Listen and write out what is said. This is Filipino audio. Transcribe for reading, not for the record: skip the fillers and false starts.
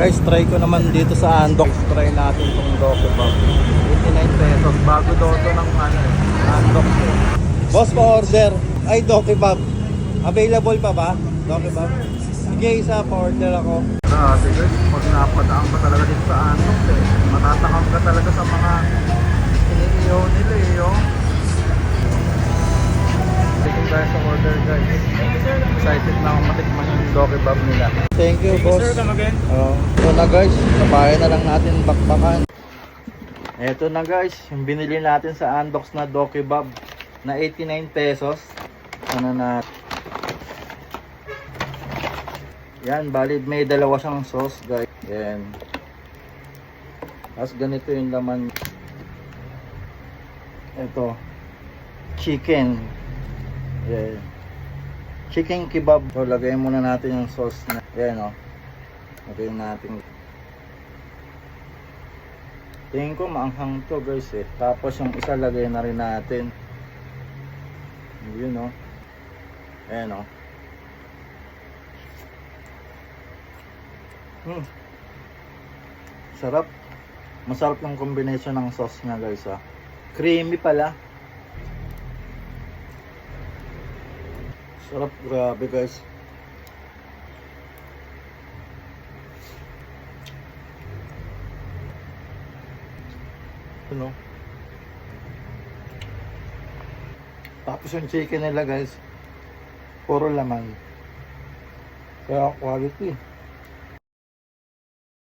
Guys, try ko naman dito sa Andox. Try natin itong Doke Bob. 89 pesos. Bago daw ito ng Andox. Boss, pa-order. Ay, Doke Bob. Available pa ba? Doke Bob? Sige, isa pa-order ako. Grabe guys, pag napadaan ka talaga dito sa Andox matatakam ka talaga sa mga iniiyaw nila Taking tayo sa order guys. Excited na akong matikman yung Doke Bob nila. Thank you boss. Sir, come again. Ito na guys, sabayan na lang natin bakbakan. Ito na guys, yung binili natin sa Andox na Doke Bob na 89 pesos. Ano na? Yan, valid, may dalawa siyang sauce guys. Yan. Tapos ganito yung laman. Ito, chicken. Yan. Chicken kebab. So, lagay muna natin yung sauce na. Yan o. Lagay natin. Tingin ko maanghang to guys Tapos yung isa lagay na rin natin. Yun o. Ayan o. Sarap. Masarap yung combination ng sauce niya guys Creamy pala. Sarap, grabe guys. Ano? Tapos yung chicken nila guys, puro laman. Kaya quality.